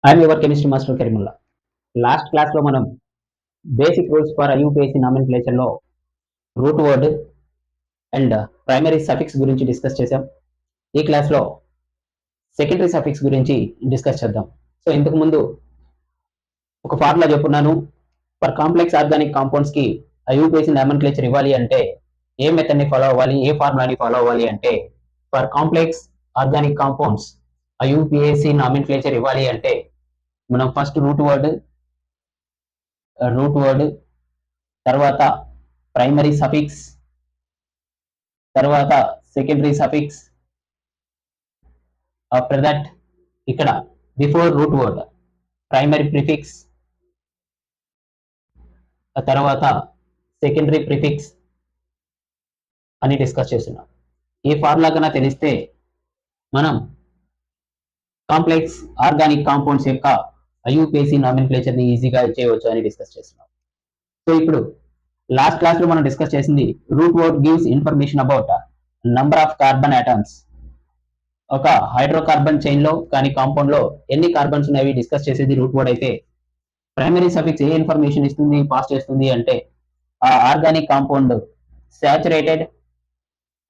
I'm your chemistry master Karimullah. Last క్లాస్లో మనం basic rules for IUPAC నామెన్క్లేచర్లో root word and primary suffix గురించి discuss చేసాం. ఈ క్లాస్లో సెకండరీ సఫిక్స్ గురించి డిస్కస్ చేద్దాం. సో ఇంతకు ముందు ఒక ఫార్ములా చెప్పున్నాను. ఫర్ కాంప్లెక్స్ ఆర్గానిక్ కాంపౌండ్స్కి ఐయుపిఏసి నామెన్క్లేచర్ ఇవ్వాలి అంటే ఏ మెథడ్ని ఫాలో అవ్వాలి, ఏ ఫార్ములాని ఫాలో అవ్వాలి అంటే for complex organic compounds IUPAC nomenclature ఇవ్వాలి అంటే మనం ఫస్ట్ రూట్ వర్డ్ తర్వాత ప్రైమరీ సఫిక్స్, తర్వాత సెకండరీ సఫిక్స్. ఆఫ్టర్ దట్ ఇక్కడ before root word primary prefix, తర్వాత సెకండరీ ప్రిఫిక్స్ అని డిస్కస్ చేస్తున్నాం. ఈ ఫార్ములా కన్నా తెలిస్తే మనం కాంప్లెక్స్ ఆర్గానిక్ కాంపౌండ్స్ యొక్క ఐయుపిఏసి నామెన్క్లేచర్ ని ఈజీగా చేయవచ్చు అని డిస్కస్ చేస్తున్నాం. సో ఇప్పుడు లాస్ట్ క్లాస్ లో మనం డిస్కస్ చేసింది root word gives information about number of carbon atoms. ఒక హైడ్రోకార్బన్ చైన్ లో కానీ కాంపౌండ్ లో ఎన్ని కార్బన్స్ ఉన్నాయి డిస్కస్ చేసేది రూట్ వర్డ్ అయితే, ప్రైమరీ సఫిక్స్ ఏ ఇన్ఫర్మేషన్ ఇస్తుంది, పాస్ చేస్తుంది అంటే ఆ organic compound saturated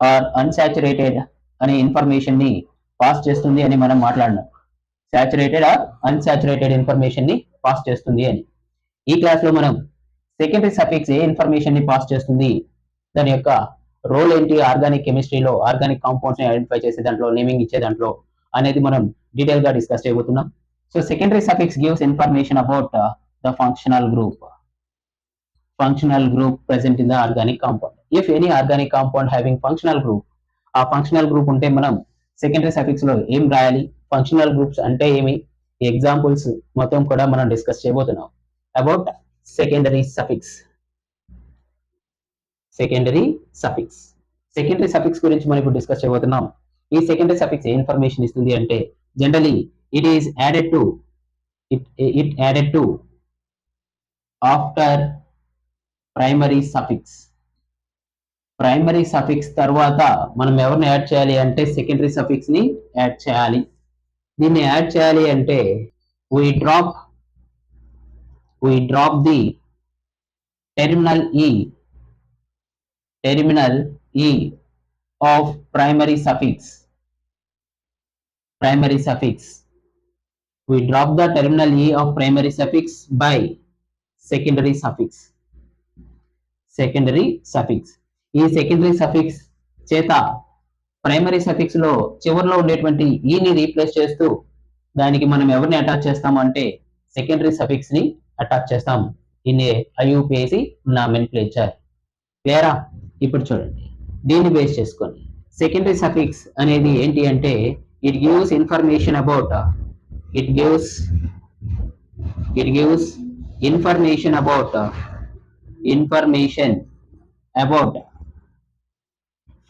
or unsaturated అనే ఇన్ఫర్మేషన్ ని పాస్ చేస్తుంది అని మనం మాట్లాడినాం. సాచురేటెడ్ ఆర్ అన్సాచురేటెడ్ ఇన్ఫర్మేషన్ ని పాస్ చేస్తుంది అని. ఈ క్లాస్ లో మనం సెకండరీ సఫిక్స్ ఏ ఇన్ఫర్మేషన్ ని పాస్ చేస్తుంది, దాని యొక్క రోల్ ఏంటి ఆర్గానిక్ కెమిస్ట్రీలో, ఆర్గానిక్ కాంపౌండ్స్ ని ఐడెంటిఫై చేసే దాంట్లో, నేమింగ్ ఇచ్చే దాంట్లో అనేది మనం డీటెయిల్ గా డిస్కస్ చేయబోతున్నాం. So secondary suffix gives information about the functional group present in the organic compound. If any organic compound having functional group, ఆ ఫంక్షనల్ గ్రూప్ ఉంటే మనం సెకండరీ సఫిక్స్ లో ఏం రాయాలి, ఫంక్షనల్ గ్రూప్స్ అంటే ఏమి, ఎగ్జాంపుల్స్ మొత్తం కూడా మనం డిస్కస్ చేయబోతున్నాం about secondary suffix. Secondary suffix గురించి మనం ఇప్పుడు డిస్కస్ చేయబోతున్నాం. ఈ సెకండరీ సఫిక్స్ ఏ ఇన్ఫర్మేషన్ ఇస్తుంది అంటే generally it added to after primary suffix తర్వాత మనం ఎవరిని యాడ్ చేయాలి అంటే సెకండరీ సఫిక్స్ ని యాడ్ చేయాలి. దీన్ని యాడ్ చేయాలి అంటే we drop the terminal e of primary suffix. We drop the terminal e of primary suffix by secondary suffix. ఈ సెకండరీ సఫిక్స్ చేత ప్రైమరీ సఫిక్స్ లో చివరిలో ఉండేటువంటి ఈ ని రీప్లేస్ చేస్తూ దానికి మనం ఎవరిని అటాచ్ చేస్తాం అంటే సెకండరీ సఫిక్స్ ని అటాచ్ చేస్తాం ఇన్ ఏ ఐయుపిఏసి నామెన్క్లేచర్. వేరా ఇప్పుడు చూడండి, దీన్ని బేస్ చేసుకొని సెకండరీ సఫిక్స్ అనేది ఏంటి అంటే it gives information about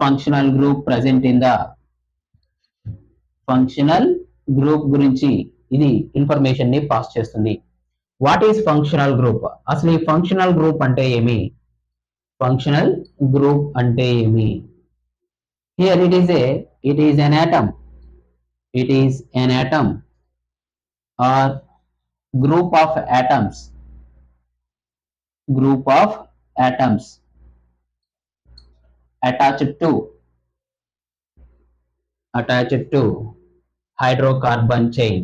functional group present in the functional group గురించి ఇది ఇన్ఫర్మేషన్ ని పాస్ చేస్తుంది. What is functional group? అసలు ఈ ఫంక్షనల్ గ్రూప్ అంటే ఏమి? Here it is an atom or group of atoms attached to hydrocarbon chain.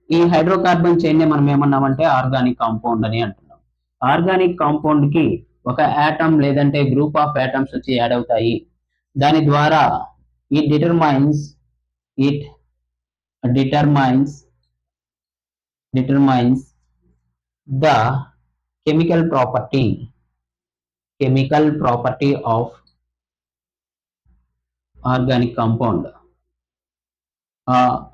ఈ hydrocarbon chain ని మనం ఏమన్నామంటే ఆర్గానిక్ కాంపౌండ్ అని అంటున్నాం. ఆర్గానిక్ కాంపౌండ్ కి ఒక ఆటమ్ లేదంటే గ్రూప్ ఆఫ్ ఆటమ్స్ వచ్చి యాడ్ అవుతాయి. దాని ద్వారా it determines the chemical property of organic compound.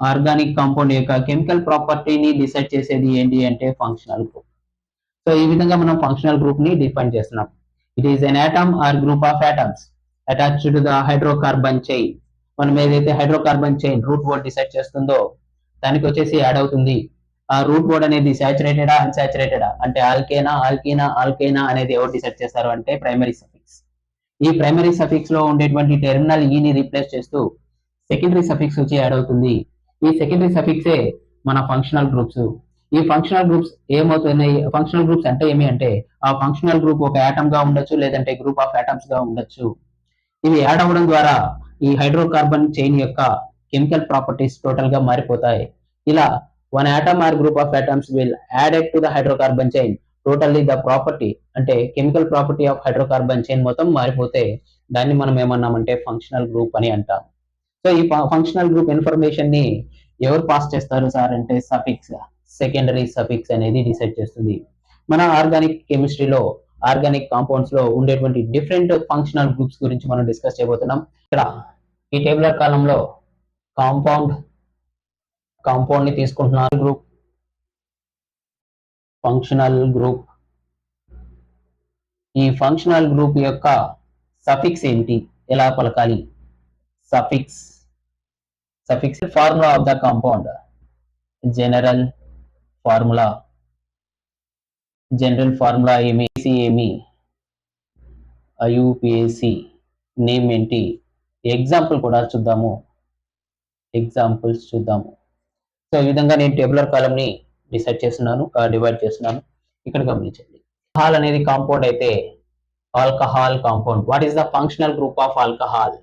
Organic compound యొక్క కెమికల్ ప్రాపర్టీని డిసైడ్ చేసేది ఏంటి అంటే ఫంక్షనల్ గ్రూప్. సో ఈ విధంగా మనం ఫంక్షనల్ గ్రూప్ ని డిఫైన్ చేస్తున్నాం. It is an atom or group of atoms attached to the hydrocarbon chain. మనం ఏదైతే hydrocarbon chain root word decide చేస్తుందో దానికి వచ్చేసి యాడ్ అవుతుంది. ఆ రూట్ వర్డ్ అనేది సాచురేటెడా అన్సాచురేటెడా అంటే ఆల్కేనా అనేది ఎవరు డిసైడ్ చేస్తారు అంటే ప్రైమరీ సఫిక్స్. ఈ ప్రైమరీ సఫిక్స్ లో ఉండేటువంటి టెర్మినల్ ఈ ని రీప్లేస్ చేస్తూ సెకండరీ సఫిక్స్ వచ్చి యాడ్ అవుతుంది. ఈ సెకండరీ సఫిక్సే మన ఫంక్షనల్ గ్రూప్స్. ఈ ఫంక్షనల్ గ్రూప్స్ ఏమవుతున్నాయి, ఫంక్షనల్ గ్రూప్స్ అంటే ఏమి అంటే ఆ ఫంక్షనల్ గ్రూప్ ఒక ఆటమ్ గా ఉండొచ్చు, లేదంటే గ్రూప్ ఆఫ్ ఆటమ్స్ గా ఉండొచ్చు. ఇవి యాడ్ అవ్వడం ద్వారా ఈ హైడ్రోకార్బన్ చైన్ యొక్క కెమికల్ ప్రాపర్టీస్ టోటల్ గా మారిపోతాయి. ఇలా one atom or group of atoms will added to the hydrocarbon chain totally the property, అంటే chemical property of hydrocarbon chain మొత్తం మారిపోతే దాన్ని మనం ఏమన్నామంటే ఫంక్షనల్ గ్రూప్ అని అంటాం. సో ఈ ఫంక్షనల్ గ్రూప్ ఇన్ఫర్మేషన్ ని ఎవరు పాస్ చేస్తారు సార్ అంటే సఫిక్స్, సెకండరీ సఫిక్స్ అనేది డిసైడ్ చేస్తుంది. మన ఆర్గానిక్ కెమిస్ట్రీలో ఆర్గానిక్ కాంపౌండ్స్ లో ఉండేటువంటి డిఫరెంట్ ఫంక్షనల్ గ్రూప్స్ గురించి మనం డిస్కస్ చేయబోతున్నాం. ఇక్కడ ఈ టేబులర్ కాలంలో కాంపౌండ్ ని తీసుకుంటున్నారు. Group, functional group. ఈ ఫంక్షనల్ గ్రూప్ యొక్క సఫిక్స్ ఏంటి, ఎలా పలకాలి? Suffix formula of the compound, general formula ఏమి, ఐయుపిఏసి నేమ్ ఏంటి, ఎగ్జాంపుల్స్ చూద్దాము. సో ఈ విధంగా నేను టేబులర్ కాలం ని డివైడ్ చేస్తున్నాను. ఇక్కడ గమనించండి, ఆల్కహాల్ అనేది కాంపౌండ్ అయితే alcohol compound. What is the functional group of alcohol?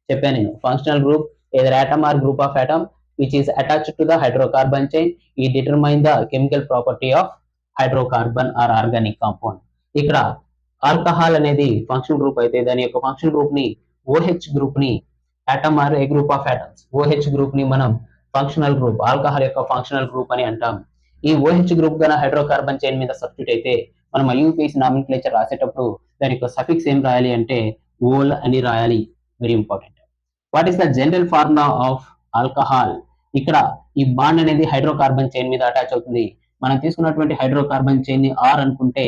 చెప్పాను నేను, functional group either atom or group of atom which is attached to the hydrocarbon chain. It determine the chemical property of hydrocarbon or organic compound. ఇక్కడ alcohol అనేది functional group అయితే దాని యొక్క functional group ని OH group ని, atom or a group of atoms OH group ని మనం functional group, alcohol యొక్క ఫంక్షనల్ గ్రూప్ అని అంటాం. ఈ OH గ్రూప్ గన హైడ్రోకార్బన్ చైన్ మీద సబ్స్టిట్యూట్ అయితే మనం ఐయుపిఏసి నామినిక్లేచర్ రాసేటప్పుడు దాని యొక్క సఫిక్స్ ఏం రాయాలి అంటే ఓల్ అని రాయాలి. Very important. What is the general formula of alcohol? ఇక్కడ ఈ బాండ్ అనేది హైడ్రోకార్బన్ చైన్ మీద అటాచ్ అవుతుంది. మనం తీసుకున్నటువంటి హైడ్రోకార్బన్ చైన్ ని ఆర్ అనుకుంటే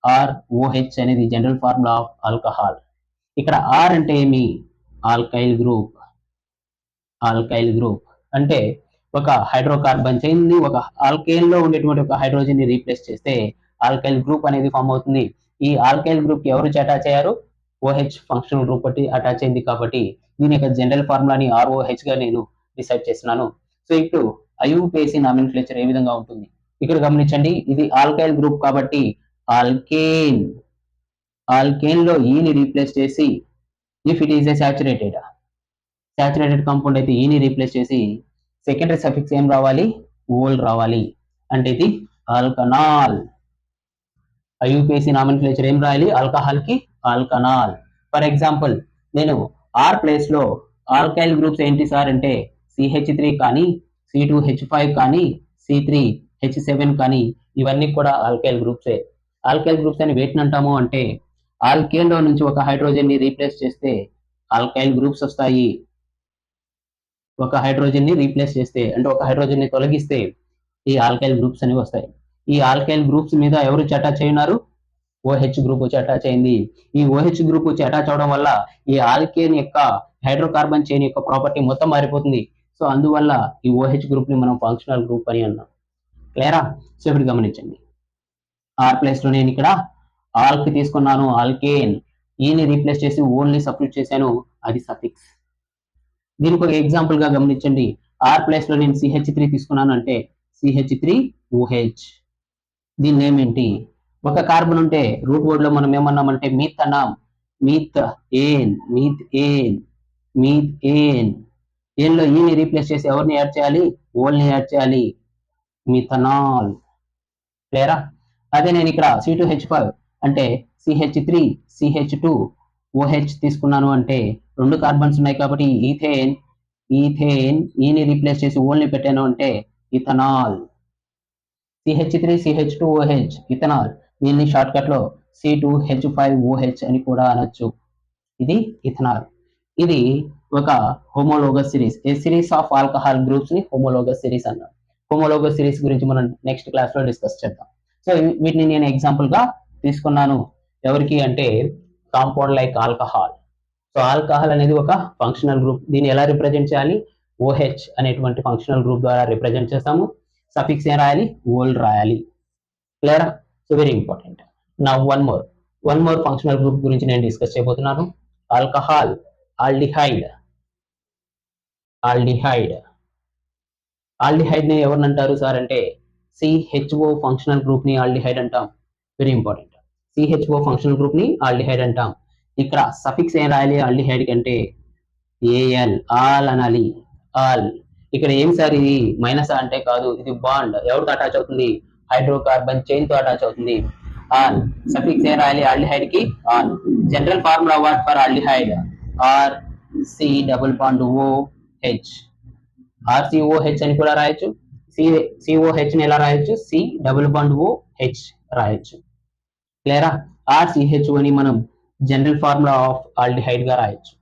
ROH అనేది జనరల్ ఫార్ములా ఆఫ్ ఆల్కహాల్. ఇక్కడ ఆర్ అంటే ఏమి? ఆల్కైల్ గ్రూప్ అంటే ఒక హైడ్రోకార్బన్ చైన్ ని ఒక ఆల్కేన్ లో ఉండేటువంటి ఒక హైడ్రోజన్ ని రీప్లేస్ చేస్తే ఆల్కైల్ గ్రూప్ అనేది ఫామ్ అవుతుంది. ఈ ఆల్కైల్ గ్రూప్ కి ఎవరు అటాచ్ అయ్యారు? OH ఫంక్షనల్ గ్రూప్ బట్టి అటాచ్ అయింది కాబట్టి దీని యొక్క జనరల్ ఫార్ములాని ROH గా నేను డిసైడ్ చేస్తున్నాను. సో ఇప్పుడు ఐయుపిఏసి నామినిక్లేచర్ ఏ విధంగా ఉంటుంది ఇక్కడ గమనించండి. ఇది ఆల్కైల్ గ్రూప్ కాబట్టి ఆల్కేన్ లో ఈ ని రీప్లేస్ చేసి, if it is a saturated compound అయితే ఈ ని రీప్లేస్ చేసి సెకండరీ సఫిక్స్ ఏం రావాలి? ఓల్ రావాలి. అంటే ఇది ఆల్కనాల్. ఐయుపిఏసి నామినిక్లేచర్ ఏం రాయాలి? ఆల్కహాల్ కి ఆల్కనాల్. ఫర్ ఎగ్జాంపుల్ నేను ఆర్ ప్లేస్ లో ఆల్కైల్ గ్రూప్స్ ఏంటి సార్ అంటే CH3 కానీ, C2H5 కానీ, C3H7 కానీ, ఇవన్నీ కూడా ఆల్కైల్ గ్రూప్సే. ఆల్కైల్ గ్రూప్స్ అని వేటిని అంటాము అంటే ఆల్కేన్ లో నుంచి ఒక హైడ్రోజన్ ని రీప్లేస్ చేస్తే ఆల్కైల్ గ్రూప్స్ వస్తాయి. ఒక హైడ్రోజన్ ని రీప్లేస్ చేస్తే అంటే ఒక హైడ్రోజన్ ని తొలగిస్తే ఈ ఆల్కైల్ గ్రూప్స్ అనేవి వస్తాయి. ఈ ఆల్కైల్ గ్రూప్స్ మీద ఎవరు అటాచ్ అయినారు? OH గ్రూప్ వచ్చి అటాచ్ అయింది. ఈ OH గ్రూప్ వచ్చి అటాచ్ అవడం వల్ల ఈ ఆల్కేన్ యొక్క హైడ్రోకార్బన్ చైన్ యొక్క ప్రాపర్టీ మొత్తం మారిపోతుంది. సో అందువల్ల ఈ OH గ్రూప్ ని మనం ఫంక్షనల్ గ్రూప్ అని అన్నాం. క్లియరా? సో ఇప్పుడు గమనించండి, ఆర్ ప్లేస్ లో నేను ఇక్కడ ఆల్క్ తీసుకున్నాను, ఆల్కేన్. ఈని రీప్లేస్ చేసి ఓన్లీ సబ్స్టిట్యూట్ చేశాను, అది సఫిక్స్. దీనికి ఒక ఎగ్జాంపుల్ గా గమనించండి. ఆర్ ప్లేస్ లో నేను CH3 తీసుకున్నాను అంటే CH3OH. దీని నేమ్ ఏంటి? ఒక కార్బన్ ఉంటే రూట్ వర్డ్ లో మనం ఏమన్నామంటే మీత్ అన్నాం. మీత్ ఏన్ లో ఈని రీప్లేస్ చేసి ఎవరిని యాడ్ చేయాలి? ఓల్ ని యాడ్ చేయాలి, మిథనాల్. క్లియరా? అదే నేను ఇక్కడ C2H5 అంటే CH3CH2OH తీసుకున్నాను అంటే రెండు కార్బన్స్ ఉన్నాయి కాబట్టి ఈథేన్ ఈని రీప్లేస్ చేసి ఓల్ ని పెట్టాను అంటే ఇథనాల్. CH3CH2OH ethanol. దీన్ని షార్ట్ కట్ లో C2H5OH అని కూడా అనొచ్చు. ఇది ఇథనాల్. ఇది ఒక homologous series. A series of alcohol groups ని హోమోలోగస్ సిరీస్ అన్నాం. హోమోలోగస్ సిరీస్ గురించి మనం నెక్స్ట్ క్లాస్ లో డిస్కస్ చేద్దాం. సో వీటిని నేను ఎగ్జాంపుల్ గా తీసుకున్నాను. ఎవరికి అంటే compound like alcohol. So alcohol అనేది ఒక ఫంక్షనల్ గ్రూప్. దీన్ని ఎలా రిప్రజెంట్ చేయాలి? OH అనేటువంటి ఫంక్షనల్ గ్రూప్ ద్వారా రిప్రజెంట్ చేస్తాము. సఫిక్స్ ఏం రాయాలి? ఓల్ రాయాలి. క్లియరా? So very important. నా వన్ మోర్ ఫంక్షనల్ గ్రూప్ గురించి నేను డిస్కస్ చేయబోతున్నాను. Alcohol, aldehyde. ఆల్డిహైడ్. ఆల్డిహైడ్ ని ఎవరిని అంటారు సార్ అంటే సిహెచ్ఓ ఫంక్షనల్ గ్రూప్ ని ఆల్డిహైడ్ అంటాం. Very important. CHO functional group ని ఆల్డిహైడ్ అంటాం. ఇక్కడ సఫిక్స్ ఏం రాయాలి ఆల్డిహైడ్ కంటే ఏఎల్, ఆల్ అనాలి. ఆల్. ఇక్కడ ఏం సార్ ఇది మైనస్ అంటే కాదు, ఇది బాండ్ ఎవరితో అటాచ్ అవుతుంది, హైడ్రోకార్బన్ చైన్ తో అటాచ్ అవుతుంది. ఆల్. సఫిక్స్ ఏం రాయాలి ఆల్డిహైడ్ కి al. General formula what for aldehyde R C double bond O H. RCOH అని కూడా రాయొచ్చు, సిఓహెచ్ ని ఎలా రాయొచ్చు, C double bond O H రాయొచ్చు. క్లియరా? ఆర్సిహెచ్ అని మనం జనరల్ ఫార్ములా ఆఫ్ ఆల్డిహైడ్ గా రాయొచ్చు.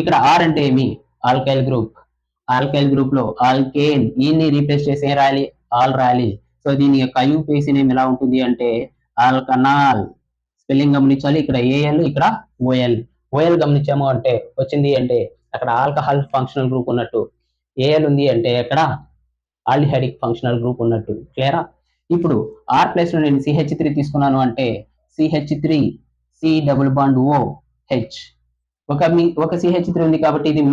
ఇక్కడ ఆర్ అంటే ఏమి, ఆల్కైల్ గ్రూప్. ఆల్కైల్ గ్రూప్ లో ఆల్కేన్ ఈని రీప్లేస్ చేసి ఏం రాయాలి, ఆల్ రాయాలి. సో దీని యొక్క ఐయుపిఏసి నేమ్ ఎలా ఉంటుంది అంటే ఆల్కనాల్. స్పెల్లింగ్ గమనించాలి, ఇక్కడ ఏఎల్ ఇక్కడ ఓఎల్. ఓఎల్ గమనించాము అంటే వచ్చింది అంటే అక్కడ ఆల్కహాల్ ఫంక్షనల్ గ్రూప్ ఉన్నట్టు, ఏఎల్ ఉంది అంటే అక్కడ ఆల్డిహైడిక్ ఫంక్షనల్ గ్రూప్ ఉన్నట్టు. క్లియరా? ఇప్పుడు ఆర్ ప్లేస్ లో నేను CH3 తీసుకున్నాను అంటే CH3 C double bond O H. ఒక CH3 ఉంది కాబట్టి ఇది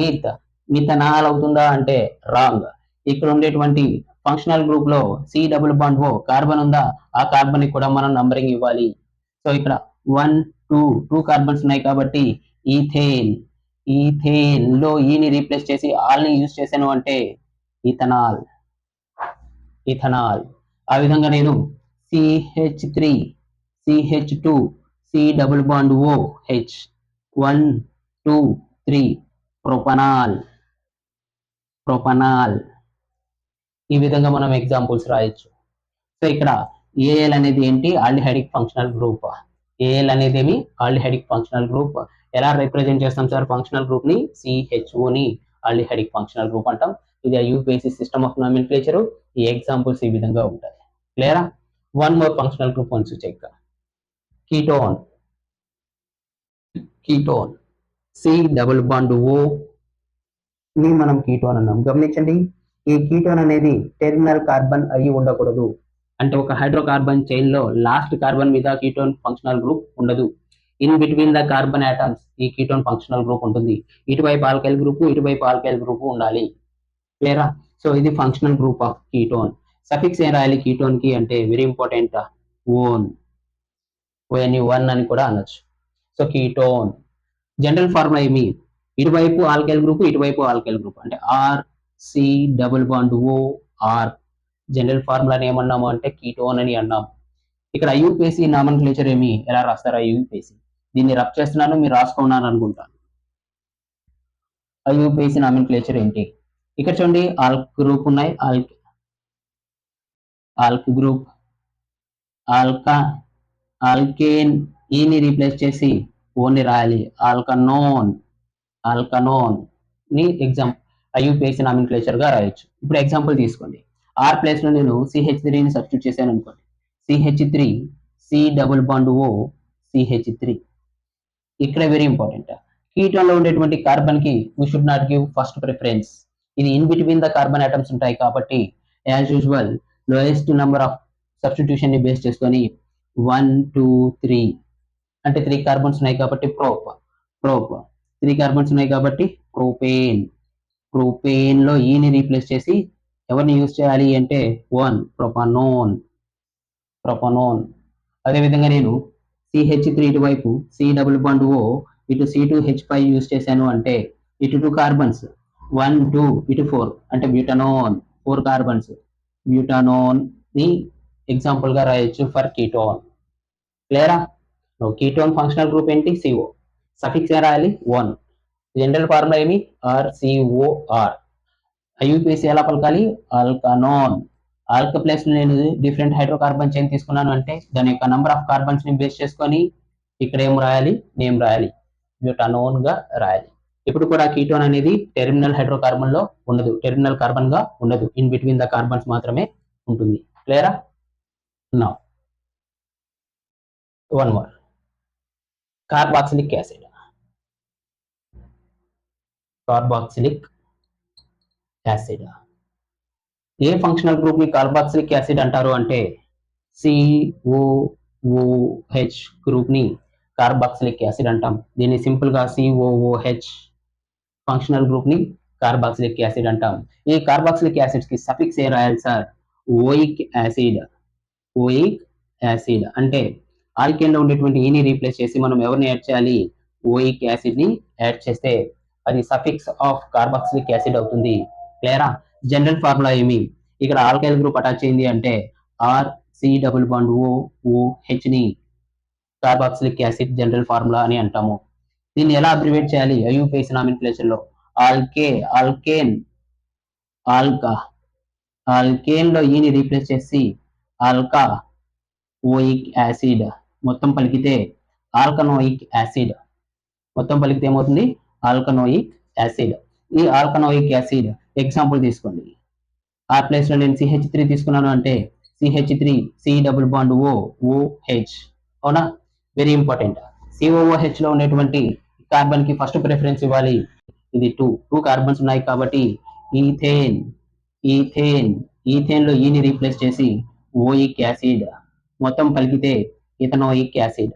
మిథనాల్ అవుతుందా అంటే రాంగ్. ఇక్కడ ఉండేటువంటి ఫంక్షనల్ గ్రూప్ లో C double bond O carbon ఉందా, ఆ కార్బన్ ని కూడా మనం నంబరింగ్ ఇవ్వాలి. సో ఇక్కడ 1 2 కార్బన్స్ ఉన్నాయి కాబట్టి ఈథేన్. ఈథేన్ లో ఈని రీప్లేస్ చేసి ఆల్ ని యూజ్ చేశాను అంటే ఇథనాల్. ఇథనాల్. ఆ విధంగా నేను CH3 CH2 C double bond O H 1 2 3 propanol. Propanol. ఈ విధంగా మనం ఎగ్జాంపుల్స్ రాయొచ్చు. సో ఇక్కడ ఏఎల్ అనేది ఏంటి, ఆల్డిహైడిక్ ఫంక్షనల్ గ్రూప్. ఏఎల్ అనేది ఏమి, ఆల్డిహైడిక్ ఫంక్షనల్ గ్రూప్. ఎలా రిప్రజెంట్ చేస్తాం సార్ ఫంక్షనల్ గ్రూప్ ని, సిహెచ్ఓ ని ఆల్డిహైడిక్ ఫంక్షనల్ గ్రూప్ అంటాం. ఇది ఐయుపిఏసి సిస్టమ్ ఆఫ్ నామినిక్లేచర్. ఈ ఎగ్జాంపుల్స్ ఈ విధంగా ఉంటాయి. క్లియరా? One more functional group once check. Ketone. Ketone C double bond O ని మనం కీటోన్ అన్నాం. గమనించండి, ఈ కీటోన్ అనేది టెర్మినల్ కార్బన్ అయి ఉండకూడదు. అంటే ఒక హైడ్రోకార్బన్ చైన్ లో లాస్ట్ కార్బన్ మీద కీటోన్ ఫంక్షనల్ గ్రూప్ ఉండదు. In between the carbon atoms ఈ కీటోన్ ఫంక్షనల్ గ్రూప్ ఉంటుంది. ఇటువైపు ఆల్కైల్ గ్రూప్, ఇటువైపు ఆల్కైల్ గ్రూప్ ఉండాలి. క్లియరా? సో ఇది functional group of ketone. Suffix ఏం రాయాలి కీటోన్ కి అంటే very important, one. O N one అని కూడా అనొచ్చు. సో కీటోన్. జనరల్ ఫార్ములా ఏమి, ఇటువైపు ఆల్కైల్ గ్రూప్, ఇటువైపు ఆల్కైల్ గ్రూప్ అంటే R C double bond O are. General ఫార్ములాని ఏమన్నాము అంటే కీటోన్ అని అన్నాం. ఇక్కడ ఐయుపిఏసి నామన్క్లేచర్ ఏమి, ఎలా రాస్తారు ఐయుపిఏసి, దీన్ని రబ్ చేస్తున్నాను మీరు రాసుకున్నాను అనుకుంటాను. ఐయుపిఏసి నామన్క్లేచర్ ఏంటి, ఇక్కడ చూడండి ఆల్క్ గ్రూప్ ఉన్నాయి, ఆల్క్ గ్రూప్, ఆల్కా, ఆల్కేన్ ఈని రీప్లేస్ చేసి ఓన్ని రాయాలి, ఆల్కనోన్. ఆల్కనోన్ ని ఎగ్జాంపుల్ ఐయుపిఏసి నామన్క్లేచర్ గా రాయొచ్చు. ఇప్పుడు ఎగ్జాంపుల్ తీసుకోండి, ఆర్ ప్లేస్ లో నేను CH3 ని సబ్స్టిట్యూట్ చేశాను అనుకోండి, CH3 C double bond O CH3. ఇక్కడ వెరీ ఇంపార్టెంట్, కీటోన్ లో ఉండేటువంటి కార్బన్ కి we should not give first preference. ఇది in between the carbon atoms ఉంటాయి కాబట్టి as usual lowest number of substitution ని బేస్ చేసుకొని 1 2 3 అంటే 3 కార్బన్స్ ఉన్నాయి కాబట్టి ప్రోప్. 3 కార్బన్స్ ఉన్నాయి కాబట్టి ప్రోపేన్. ప్రొపేన్ లో ఈని రీప్లేస్ చేసి ఎవరిని యూజ్ చేయాలి అంటే 1 ప్రొపనోన్. ప్రొపనోన్. అదేవిధంగా నేను CH3 ఇటువైపు సి డబుల్ బాండ్ ఓ ఇటు C2H5 యూజ్ చేశాను అంటే ఇటు 2 కార్బన్స్ 1 2 ఇటు 4 అంటే బ్యూటనోన్. 4 కార్బన్స్ బ్యూటనోన్ ని ఎగ్జాంపుల్ గా రాయొచ్చు ఫర్ కీటోన్. క్లియరా? కీటోన్ ఫంక్షనల్ గ్రూప్ ఏంటి, CO. సఫిక్స్ ఏ రాయాలి 1. జనరల్ ఫార్ములా ఏమి, RCOR. ఐయుపిఏసి ఎలా పలకాలి, ఆల్కనోన్. ఆల్క ప్లేస్ నేను డిఫరెంట్ హైడ్రోకార్బన్ చైన్ తీసుకున్నాను అంటే దాని యొక్క నంబర్ ఆఫ్ కార్బన్స్ ని బేస్ చేసుకొని ఇక్కడ ఏం రాయాలి, నేమ్ రాయాలి, బ్యూటనోన్ గా రాయాలి. ఇప్పుడు కూడా కీటోన్ అనేది టెర్మినల్ హైడ్రోకార్బన్ లో ఉండదు, టెర్మినల్ కార్బన్ గా ఉండదు, ఇన్ బిట్వీన్ ద కార్బన్స్ మాత్రమే ఉంటుంది. క్లియరా? Now one more, carboxylic acid. Carboxylic acid ఏ ఫంక్షనల్ గ్రూప్ ని కార్బాక్సిలిక్ యాసిడ్ అంటారు అంటే COOH గ్రూప్ ని కార్బాక్సిలిక్ యాసిడ్ అంటాం. దీన్ని సింపుల్ గా COOH ఫంక్షనల్ గ్రూప్ ని కార్బాక్సిలిక్ యాసిడ్ అంటాం. ఈ కార్బాక్సిలిక్ యాసిడ్స్ కి సఫిక్స్ ఏ రాయాలి sir? Oic acid. Oic acid అంటే ఆల్కేన్ లో ఉండేటువంటి ఈని రీప్లేస్ చేసి మనం ఎవరిని యాడ్ చేయాలి? ఓయిక్ యాసిడ్ ని యాడ్ చేస్తే అది సఫిక్స్ ఆఫ్ కార్బాక్సిలిక్ యాసిడ్ అవుతుంది. క్లియరా? జనరల్ ఫార్ములా ఏమి? ఇక్కడ ఆల్కైల్ గ్రూప్ అటాచ్ అయింది అంటే R C double bond O O H ని కార్బాక్సిలిక్ యాసిడ్ జనరల్ ఫార్ములా అని అంటాము. దీన్ని ఎలా అబ్రివేట్ చేయాలి? ఐయుపిఏసి నామినిక్లేచర్ లో ఆల్కేన్ ఆల్కా ఆల్కేన్ లో ఈని రీప్లేస్ చేసి ఆల్కా ఓయిక్ యాసిడ్ మొత్తం పలికితే ఆల్కనోయిక్ యాసిడ్. మొత్తం పలికితే ఏమవుతుంది? ఆల్కనోయిక్ యాసిడ్. ఈ ఆల్కనోయిక్ యాసిడ్ ఎగ్జాంపుల్ తీసుకోండి. ఆ ప్లేస్ లో నేను CH3 తీసుకున్నాను అంటే CH3 C డబుల్ బాండ్ ఓ OH. అవునా? Very important. COOH లో ఉండేటువంటి కార్బన్ కి ఫస్ట్ ప్రిఫరెన్స్ ఇవ్వాలి. ఇది టూ కార్బన్స్ ఉన్నాయి కాబట్టి ఈథేన్ ఈథేన్ లో ఈని రీప్లేస్ చేసి ఓయిక్ యాసిడ్ మొత్తం పలికితే ఇథనోయిక్ యాసిడ్.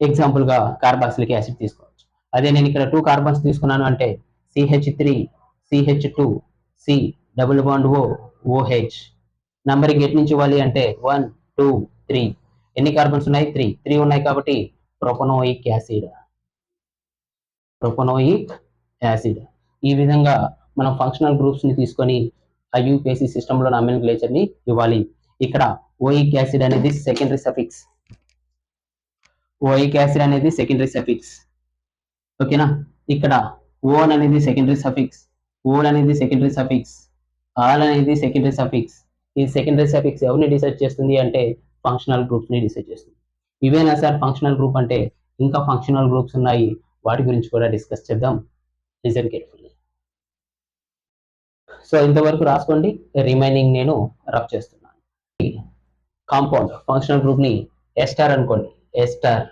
ఎగ్జాంపుల్ గా కార్బాక్సిలిక్ యాసిడ్ తీసుకోవచ్చు. అదే నేను ఇక్కడ 2 కార్బన్స్ తీసుకున్నాను అంటే CH3 CH2 C double bond oh OH. Numbering at నుంచి ఇవ్వాలి అంటే 1 2 3. ఎన్ని కార్బన్స్ ఉన్నాయి? 3 ఉన్నాయి కాబట్టి ప్రొపనోయిక్ యాసిడ్. ఈ విధంగా మనం ఫంక్షనల్ గ్రూప్స్ ని తీసుకొని ఐయుపిఏసి సిస్టమ్ లో నామినిక్లేచర్ ని ఇవ్వాలి. ఇక్కడ ఓయిక్ యాసిడ్ అనేది సెకండరీ సఫిక్స్. ఓయిక్ యాసిడ్ అనేది సెకండరీ సఫిక్స్. ఓకేనా? ఇక్కడ ఓన్ అనేది సెకండరీ సఫిక్స్, ఓల్ అనేది సెకండరీ సఫిక్స్, ఆల్ అనేది సెకండరీ సఫిక్స్. ఈ సెకండరీ సఫిక్స్ ఎవరిని డిసైడ్ చేస్తుంది అంటే ఫంక్షనల్ గ్రూప్స్ ని డిసైడ్ చేస్తుంది. ఇవేనా సార్ ఫంక్షనల్ గ్రూప్ అంటే? ఇంకా ఫంక్షనల్ గ్రూప్స్ ఉన్నాయి, వాటి గురించి కూడా డిస్కస్ చేద్దాం. Listen carefully. సో ఇంతవరకు రాసుకోండి, రిమైనింగ్ నేను రబ్ చేస్తున్నాను. కాంపౌండ్ ఫంక్షనల్ గ్రూప్ ని ఎస్టార్ అనుకోండి. ఎస్టార్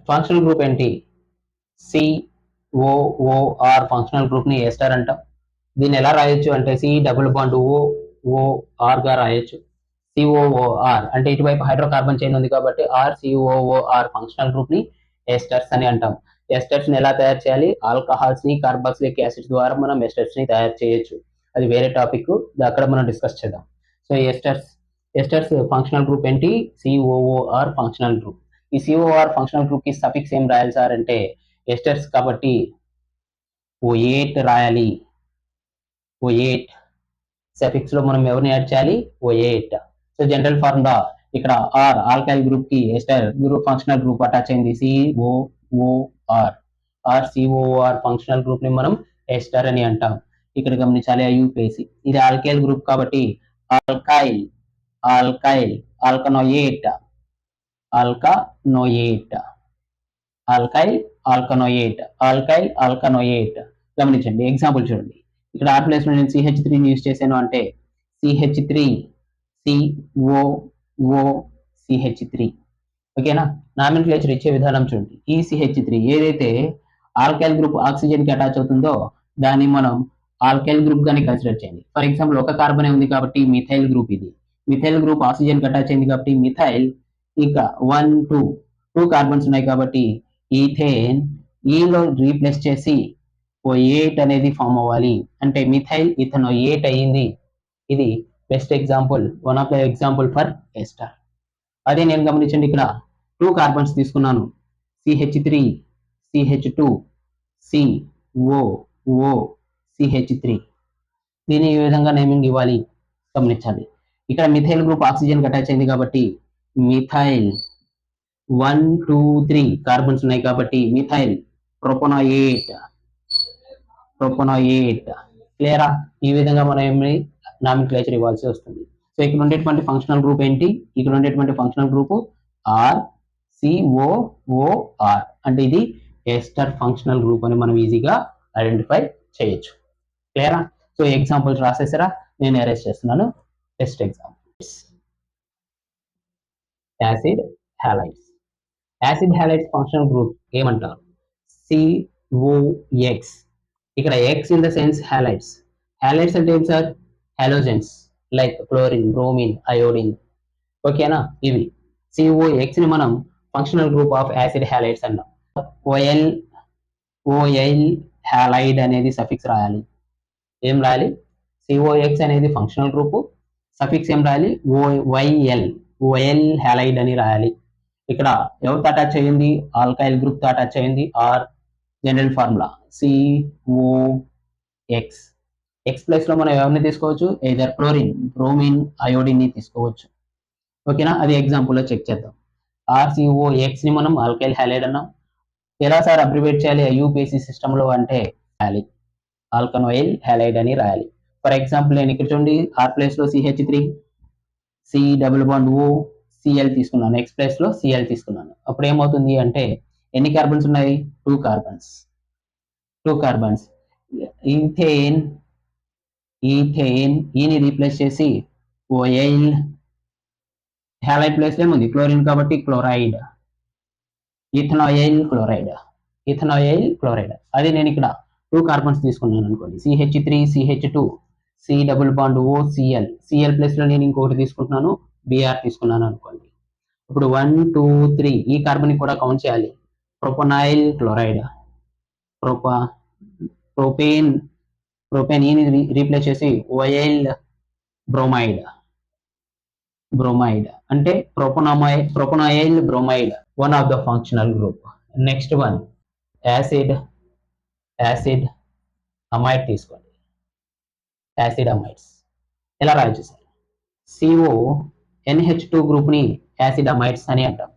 ఫంక్షనల్ గ్రూప్ ఏంటి? COOR ఫంక్షనల్ గ్రూప్ ని ఎస్టార్ అంటాం. దీన్ని ఎలా రాయొచ్చు అంటే C డబుల్ బాండ్ OR గా రాయొచ్చు. COOR అంటే ఇటువైపు హైడ్రోకార్బన్ చైన్ ఉంది కాబట్టి RCOOR ఫంక్షనల్ గ్రూప్ ని ఎస్టర్స్ అని అంటాం. ఎస్టర్స్ ని ఎలా తయారు చేయాలి? ఆల్కహాల్స్ ని కార్బాక్సిలిక్ యాసిడ్స్ ద్వారా మనం ఎస్టర్స్ ని తయారు చేయొచ్చు. అది వేరే టాపిక్, అక్కడ మనం డిస్కస్ చేద్దాం. సో ఎస్టర్స్ ఫంక్షనల్ గ్రూప్ ఏంటి? COOR functional group. ఈ COOR ఫంక్షనల్ గ్రూప్ కి సఫిక్స్ ఏం రాయాలి సార్ అంటే ఎస్టర్స్ కాబట్టి O8 రాయాలి. O8 సఫిక్స్ లో మనం ఎవరిని యాడ్ చేయాలి? O8. సో జనరల్ ఫార్ములా ఇక్కడ ఆర్ ఆల్కైల్ గ్రూప్ కి ester group functional group attach అయింది COOR. RCOOR ఫంక్షనల్ గ్రూప్ ని మనం ఎస్టర్ అని అంటాం. ఇక్కడ గమనించాలి ఐయుపిఏసి. ఇది ఆల్కైల్ గ్రూప్ కాబట్టి ఆల్కైల్ ఆల్కనోయేట్ గమనించండి. ఎగ్జాంపుల్ చూడండి. ఇక్కడ ఆర్ ప్లేస్ లో నేను CH3 యూజ్ చేశాను అంటే CH3 COOCH3. ఓకేనా? నామినిక్లేచర్ ఇచ్చే విధానం చూడండి. ఈ CH3 ఏదైతే ఆల్కైల్ గ్రూప్ ఆక్సిజన్ కి అటాచ్ అవుతుందో దాన్ని మనం ఆల్కైల్ గ్రూప్ గానే కన్సిడర్ చేయండి. ఫర్ ఎగ్జాంపుల్ ఒక కార్బన్ ఉంది కాబట్టి మిథైల్ గ్రూప్. ఇది మిథైల్ గ్రూప్ ఆక్సిజన్ కి అటాచ్ అయింది కాబట్టి మిథైల్. ఇంకా 1 2 కార్బన్స్ ఉన్నాయి కాబట్టి ఈథేన్ ఈలో రీప్లేస్ చేసి O8 అనేది ఫామ్ అవ్వాలి అంటే మిథైల్ ఇథనోయేట్ అయ్యింది. ఇది best example, one of the example for ester. అదే నేను గమనించండి, ఇక్కడ 2 కార్బన్స్ తీసుకున్నాను. CH3 CH2 COOCH3. దీని ఈ విధంగా నేమింగ్ ఇవ్వాలి, గమనించాలి. ఇక్కడ మిథైల్ గ్రూప్ ఆక్సిజన్ కి అటాచ్ అయింది కాబట్టి మిథైల్ 1 2 3 కార్బన్స్ ఉన్నాయి కాబట్టి మిథైల్ ప్రొపనోయేట్. క్లియరా? ఈ విధంగా మనం ఏమి నామినిక్లేచర్ ఇవ్వాల్సి వస్తుంది. సో ఇక్కడ ఉండేటువంటి ఫంక్షనల్ గ్రూప్ ఏంటి? ఇక్కడ ఉండేటువంటి ఫంక్షనల్ గ్రూప్ RCOOR అంటే ఇది ఎస్టర్ ఫంక్షనల్ గ్రూప్ అని మనం ఈజీగా ఐడెంటిఫై చేయొచ్చు. క్లియరా? సో ఎగ్జాంపుల్స్ రాసేసారా? నేను అరేంజ్ చేస్తున్నాను. Best examples. Acid halides functional group ఏమంటారు? COX. ఇక్కడ X in the sense halides అంటే ఏం sir? Halogens like chlorine, bromine, iodine. ఓకేనా? ఇవి COX ని మనం functional group of acid halides అన్నాం. OL హ్యాలైడ్ అనేది సఫిక్స్ రాయాలి. ఏం రాయాలి? సిఓఎక్స్ అనేది ఫంక్షనల్ గ్రూప్, సఫిక్స్ ఏం రాయాలి? వైఎల్ హ్యాలైడ్ అని రాయాలి. ఇక్కడ ఎవరితో అటాచ్ అయ్యింది? ఆల్కైల్ గ్రూప్ తో అటాచ్ అయ్యింది. R general formula COX. X plus లో మనం ఎవరిని తీసుకోవచ్చు? ఎయిదర్ క్లోరిన్, బ్రోమిన్, అయోడిన్ ని తీసుకోవచ్చు. ఓకేనా? అది ఎగ్జాంపుల్ లో చెక్ చేద్దాం. ఆర్సిఓఎక్స్ ని మనం ఆల్కైల్ హ్యాలైడ్ అన్నాం. ఎలా సార్ అబ్రివేట్ చేయాలి ఐయుపిఏసి సిస్టమ్ లో అంటే రాయాలి ఆల్కనోయిల్ హ్యాలైడ్ అని రాయాలి. ఫర్ ఎగ్జాంపుల్ నేను ఇక్కడ చూడండి ఆర్ ప్లేస్ లో CH3, C double bond O, C L తీసుకున్నాను. ఎక్స్ ప్లేస్ లో సిఎల్ తీసుకున్నాను. అప్పుడు ఏమవుతుంది అంటే ఎన్ని కార్బన్స్ ఉన్నాయి? 2 కార్బన్స్. ఈథేన్ ఈని రీప్లేస్ చేసి ఓఎల్ హ్యాలైడ్ ప్లేస్ లో ఏముంది? క్లోరిన్ కాబట్టి క్లోరైడ్. Ethanoyl chloride. అది నేను ఇక్కడ 2 కార్బన్స్ తీసుకున్నాను అనుకోండి. CH3, CH2, C double bond O, C L place లో నేను ఇంకొకటి తీసుకుంటున్నాను, బిఆర్ తీసుకున్నాను అనుకోండి. ఇప్పుడు 1 2 3 ఈ కార్బన్ కూడా కౌంట్ చేయాలి. ప్రొపనైల్ క్లోరైడ్, ప్రొపేన్ ఈని రీప్లేస్ చేసి ఓఎల్ బ్రోమైడ్ అంటే propanoyl bromide, one of the functional group. Next one acid amide తీసుకోండి. యాసిడ్ అమైడ్స్ ఎలా రాయొచ్చు సార్? CONH2 గ్రూప్ ని యాసిడ్ అమైడ్స్ అని అంటాం.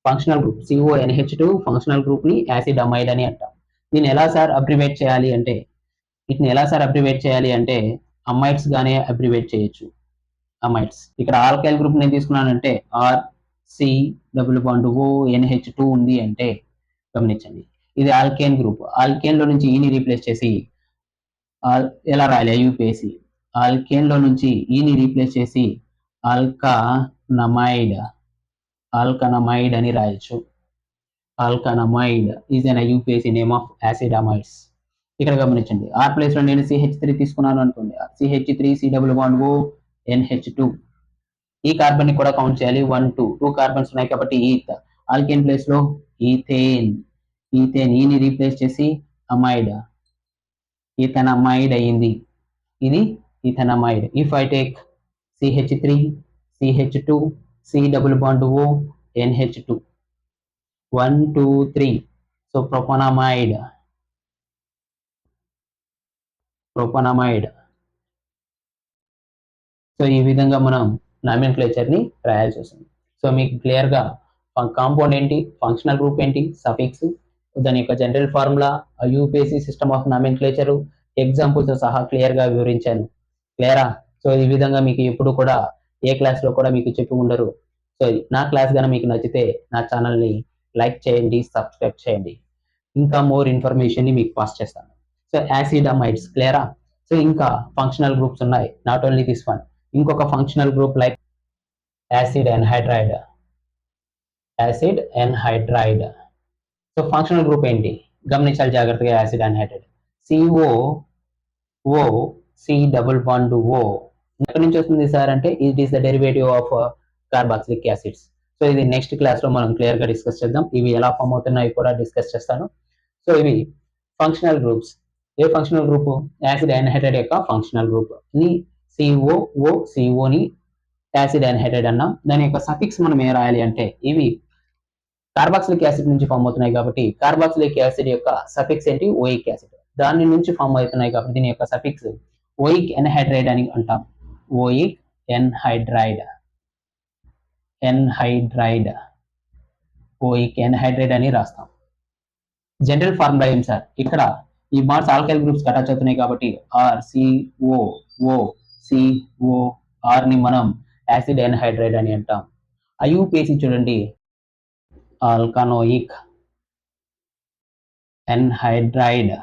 Functional group CONH2 functional group ని యాసిడ్ అమైడ్ అని అంటాం. దీన్ని ఎలా సార్ అబ్రివేట్ చేయాలి అంటే అమైడ్స్ గానే అబ్రివేట్ చేయొచ్చు. అమైడ్స్ ఇక్కడ ఆల్కైల్ గ్రూప్ నేను తీసుకున్నానంటే R C double bond O NH2 ఉంది అంటే గమనించండి ఇది ఆల్కేన్ గ్రూప్. ఆల్కేన్ లో నుంచి ఈని రీప్లేస్ చేసి ఎలా రాయాలి ఐయుపిఏసి? ఆల్కేన్ లో నుంచి ఈని రీప్లేస్ చేసి ఆల్కనమైడ్ అని రాయొచ్చు. Alkanamide is an IUPAC name of acid amides. ఇక్కడ గమనించండి ఆర్ ప్లేస్ లో నేను CH3 తీసుకున్నాను అనుకోండి. CH3 C double bond O NH2. ఈ కార్బన్ ని కూడా కౌంట్ చేయాలి. 1 2 కార్బన్స్ ఉన్నాయి కాబట్టి ఈత్. ఆల్కేన్ ప్లేస్ లో ఈథేన్ ఈని రీప్లేస్ చేసి అమైడ్, ఈథనమైడ్ అయ్యింది. ఇది ethanamide. If I take CH3 CH2 C double bond O NH2 1 2 3 so propanamide. So ఈ విధంగా మనం నామినిక్లేచర్ ని రాయాల్సి వస్తుంది. సో మీకు క్లియర్ గా కాంపౌండ్ ఏంటి, ఫంక్షనల్ గ్రూప్ ఏంటి, సఫిక్స్, దాని యొక్క general formula, IUPAC system of nomenclature, examples సహా క్లియర్ గా వివరించాను. క్లియరా? సో ఈ విధంగా మీకు ఎప్పుడు కూడా ఏ క్లాస్ లో కూడా మీకు చెప్పి ఉండరు. సో నా క్లాస్ గానీ మీకు నచ్చితే నా ఛానల్ ని లైక్ చేయండి, సబ్స్క్రైబ్ చేయండి. ఇంకా మోర్ ఇన్ఫర్మేషన్ ని మీకు పాస్ చేస్తాను. సో యాసిడ్ అమైడ్స్ క్లియరా? సో ఇంకా ఫంక్షనల్ గ్రూప్స్ ఉన్నాయి, నాట్ ఓన్లీ దిస్ వన్. ఇంకొక functional group like acid anhydride. So functional group ఏంటి గమనించాలి జాగ్రత్తగా. Acid anhydride COO C double bond O ఎక్కడి నుంచి వస్తుంది సార్ అంటే it is the derivative of carboxylic acids. So ఇది నెక్స్ట్ క్లాస్ లో మనం క్లియర్ గా డిస్కస్ చేద్దాం. ఇవి ఎలా ఫామ్ అవుతున్నాయి కూడా డిస్కస్ చేస్తాను. సో ఇవి ఫంక్షనల్ గ్రూప్స్. ఏ ఫంక్షనల్ గ్రూప్? యాసిడ్ ఎన్హైడ్రైడ్ యొక్క ఫంక్షనల్ గ్రూప్ ని COO ని యాసిడ్ ఎన్హైడ్రైడ్ అన్నాం. దాని యొక్క సఫిక్స్ మనం ఏ రాయాలి అంటే ఇవి కార్బాక్సిలిక్ యాసిడ్ నుంచి ఫామ్ అవుతున్నాయి కాబట్టి కార్బాక్సిలిక్ యాసిడ్ యొక్క సఫిక్స్ ఏంటి? Oic acid. దాని నుంచి ఫామ్ అవుతున్నాయి కాబట్టి దీని యొక్క సఫిక్స్ ఓయిక్ ఎన్హైడ్రైడ్ అని అంటాం. ఓయిక్ ఎన్హైడ్రైడ్ అని రాస్తాం. జనరల్ ఫార్ములా ఏం సార్? ఇక్కడ ఈ బాండ్స్ ఆల్కైల్ గ్రూప్స్ అటాచ్ అవుతున్నాయి కాబట్టి RCOOCOR ని మనం యాసిడ్ ఎన్హైడ్రైడ్ అని అంటాం. ఐయుపిఏసి చూడండి ఆల్కనోయిక్ ఎన్హైడ్రైడ్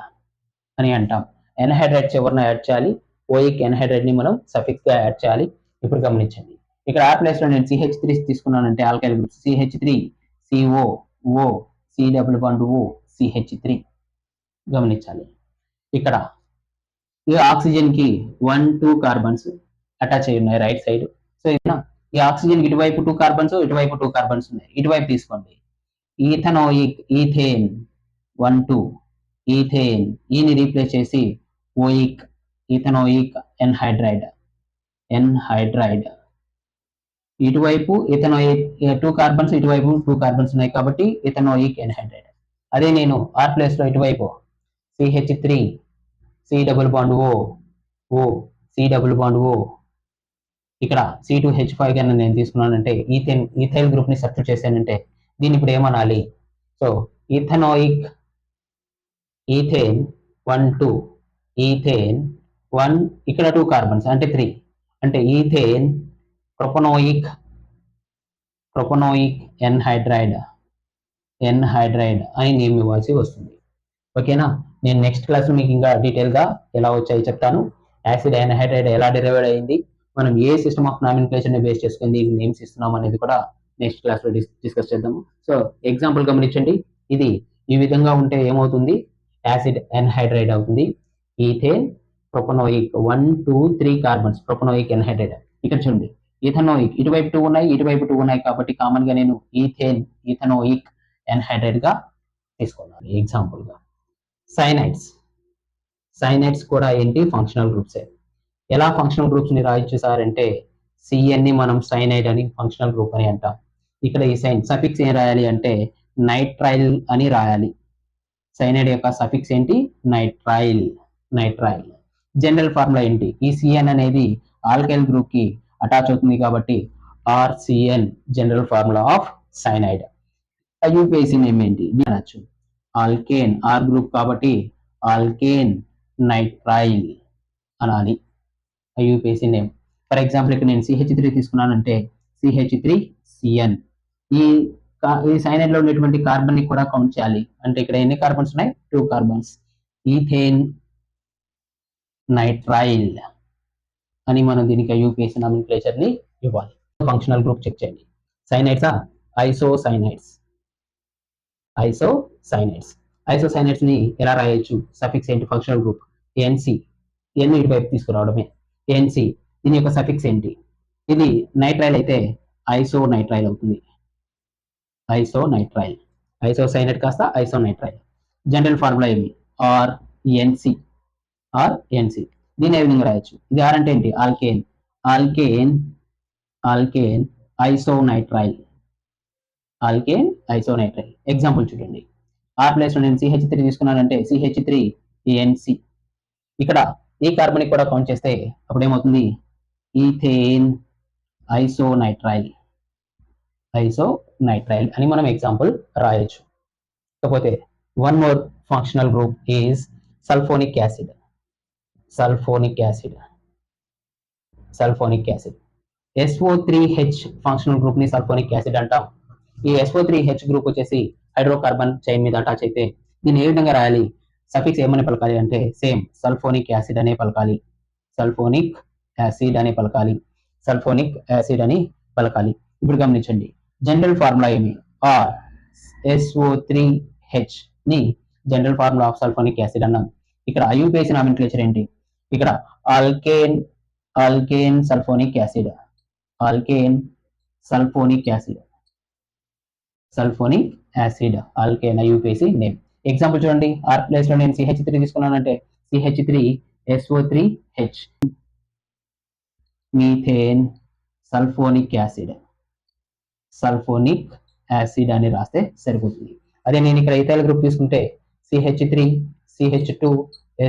అని అంటాం. ఎన్హైడ్రైడ్ చివరన యాడ్ చేయాలి. ఓయిక్ ఎన్హైడ్రైడ్ ని మనం సఫిక్స్ గా యాడ్ చేయాలి. ఇప్పుడు గమనించండి ఇక్కడ ఆ ప్లేస్ లో నేను CH3 తీసుకున్నానంటే alkyl group CH3 COO C double bond O CH3 గమనించాలి. ఇక్కడ ఈ ఆక్సిజన్ కి 1 2 కార్బన్స్ అటాచ్ అయి ఉన్నాయి రైట్ సైడ్. సో ఈ ఆక్సిజన్ కి ఇటువైపు 2 కార్బన్స్ ఇటువైపు 2 కార్బన్స్ ఉన్నాయి. ఇటువైపు తీసుకోండి ఈథేన్ 1 2 ఈథేన్, ఈని రీప్లేస్ చేసి ఓయిక్, ఈథనోయిక్ ఎన్హైడ్రైడ్. ఇటువైపు ఇథనోయిక్ 2 కార్బన్స్, ఇటువైపు 2 కార్బన్స్ ఉన్నాయి కాబట్టి ఇథనోయిక్ ఎన్హైడ్రైడ్. అదే నేను ఆర్ ప్లేస్ లో ఇటువైపు CH3 C double bond O C double bond O ఇక్కడ C2H5 గా నేను తీసుకున్నానంటే ఈథైల్ గ్రూప్ ని సబ్స్టిట్యూట్ చేశానంటే దీన్ని ఇప్పుడు ఏమనాలి? సో ఈథనోయిక్, ఈథేన్ 1 2, ఈథేన్ 1, ఇక్కడ 2 కార్బన్స్ అంటే 3, అంటే ఈథేన్ ప్రొపనోయిక్ ఎన్హైడ్రైడ్ అని నేమ్ ఇవ్వాల్సి వస్తుంది. ఓకేనా? నేను నెక్స్ట్ క్లాస్లో మీకు ఇంకా డీటెయిల్గా ఎలా వచ్చాయి చెప్తాను. యాసిడ్ ఎన్హైడ్రైడ్ ఎలా డెరైవ్ అయింది, మనం ఏ సిస్టమ్ ఆఫ్ నామినిక్లేచర్ని బేస్ చేసుకుంది నేమ్స్ ఇస్తున్నాం అనేది కూడా నెక్స్ట్ క్లాస్లో డిస్కస్ చేద్దాము. సో ఎగ్జాంపుల్ గమనించండి, ఇది ఈ విధంగా ఉంటే ఏమవుతుంది? యాసిడ్ ఎన్హైడ్రైడ్ అవుతుంది. Ethane propanoic 1 2 3 carbons, propanoic anhydride. ఇక్కడ చూడండి, ఈథనోయిక్ ఇటువైపు 2 ఉన్నాయి, ఇటువైపు 2 ఉన్నాయి కాబట్టి కామన్ గా నేను ఈథనోయిక్ ఎన్హైడ్రైడ్ గా తీసుకున్నాను ఎగ్జాంపుల్ గా. సైనైడ్స్ కూడా ఏంటి? ఫంక్షనల్ గ్రూప్సే. ఎలా ఫంక్షనల్ గ్రూప్స్ ని రాయొచ్చు సార్ అంటే CN ని మనం సైనైడ్ అని ఫంక్షనల్ గ్రూప్ అని అంటాం. ఇక్కడ ఈ సఫిక్స్ ఏం రాయాలి అంటే నైట్రైల్ అని రాయాలి. సైనైడ్ యొక్క సఫిక్స్ ఏంటి? నైట్రైల్. జనరల్ ఫార్ములా ఏంటి? ఈ CN అనేది ఆల్కైల్ గ్రూప్ కి అటాచ్ అవుతుంది కాబట్టి RCN general formula of cyanide. IUPAC name ఏంటి అనొచ్చు? ఆల్కేన్, ఆర్ గ్రూప్ కాబట్టి ఆల్కేన్ నైట్రైల్ అనాలి IUPAC నేమ్. ఫర్ ఎగ్జాంపుల్ ఇక్కడ నేను CH3 తీసుకున్నానంటే CH3CN. ఈ సైనైడ్ లో ఉన్నటువంటి కార్బన్ ని కూడా కౌంట్ చేయాలి. అంటే ఇక్కడ ఎన్ని కార్బన్స్ ఉన్నాయి? 2 కార్బన్స్. ఈథేన్ నైట్రైల్ అని మనం దీనికి IUPAC నామినిక్లేచర్ ని ఇవ్వాలి. ఫంక్షనల్ గ్రూప్ చెక్ చేయండి. సైనైడ్సా? ఐసోసైనైడ్స్ ని ఎలా రాయొచ్చు? సఫిక్స్ ఏంటి? Functional group NC. N ఇటువైపు తీసుకురావడమే NC. దీని యొక్క సఫిక్స్ ఏంటి? ఇది నైట్రైల్ అయితే ఐసోనైట్రైల్ అవుతుంది. ఐసోసైనైడ్ కాస్త ఐసోనైట్రైల్. జనరల్ ఫార్ములా ఏమి? RNC. దీని ఏ విధంగా రాయొచ్చు? ఇది ఆర్ అంటే ఏంటి? ఆల్కేన్ ఐసోనైట్రైల్. ఎగ్జాంపుల్ చూడండి, ఆర్ ప్లేస్ లో నేను CH3 తీసుకున్నానంటే CH3NC. ఇక్కడ ఈ కార్బన్ కూడా కౌంట్ చేస్తే అప్పుడు ఏమవుతుంది? ఈథేన్ ఐసోనైట్రైల్ అని మనం ఎగ్జాంపుల్ రాయొచ్చు. కాకపోతే one more functional group is sulphonic acid. SO3H functional group ని సల్ఫోనిక్ యాసిడ్ అంటాం. ఈ SO3H గ్రూప్ వచ్చేసి హైడ్రోకార్బన్ చైన్ మీద అటాచ్ అయితే దీన్ని ఏ విధంగా రాయాలి? సఫిక్స్ ఏమని పలకాలి అంటే సేమ్ సల్ఫోనిక్ యాసిడ్ అనే పలకాలి. ఇప్పుడు గమనించండి, జనరల్ ఫార్ములా ఏమి? SO3H ని general formula of sulphonic acid అన్నాం. ఇక్కడ IUPAC నామినిక్లేచర్ ఏంటి? ఇక్కడ alkane sulphonic acid. Alkane IUPAC name. Example చూడండి, ఆర్ ప్లేస్ లో నేను CH3 తీసుకున్నానంటే CH3SO3H. Methane sulphonic acid అని రాస్తే సరిపోతుంది. అదే నేను ఇక్కడ ఇథైల్ గ్రూప్ తీసుకుంటే CH3 CH2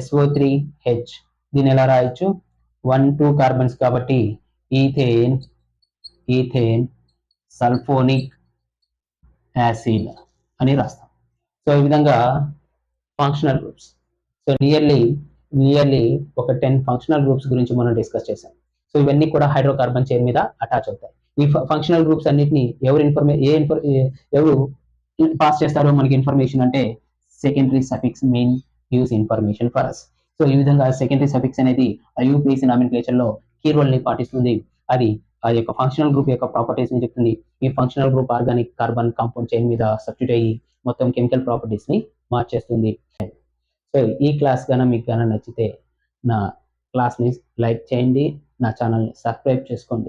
SO3H. దీన్ని ఎలా రాయొచ్చు? 1 2 కార్బన్స్ కాబట్టి ఈథేన్ సల్ఫోనిక్ యాసిడ్ అని రాస్తాం. సో ఈ విధంగా ఫంక్షనల్ గ్రూప్స్. సో నియర్లీ ఒక 10 ఫంక్షనల్ గ్రూప్స్ గురించి మనం డిస్కస్ చేసాం. సో ఇవన్నీ కూడా హైడ్రోకార్బన్ చైన్ మీద అటాచ్ అవుతాయి. ఈ ఫంక్షనల్ గ్రూప్స్ అన్నిటిని ఎవరు పాస్ చేస్తారో మనకి ఇన్ఫర్మేషన్ అంటే secondary suffix main use information for us. So ఈ విధంగా సెకండరీ సఫిక్స్ అనేది IUPAC నామినిక్లేచర్ లో కీ రోల్ ని పాటిస్తుంది. అది యొక్క ఫంక్షనల్ గ్రూప్ యొక్క ప్రాపర్టీస్ ని చెప్తుంది. ఈ functional group organic carbon compound chain మీద సబ్స్టిట్యూట్ అయ్యి మొత్తం కెమికల్ ప్రాపర్టీస్ ని మార్చేస్తుంది. సో ఈ క్లాస్ మీకు నచ్చితే నా క్లాస్ ని లైక్ చేయండి, నా ఛానల్ ని సబ్స్క్రైబ్ చేసుకోండి.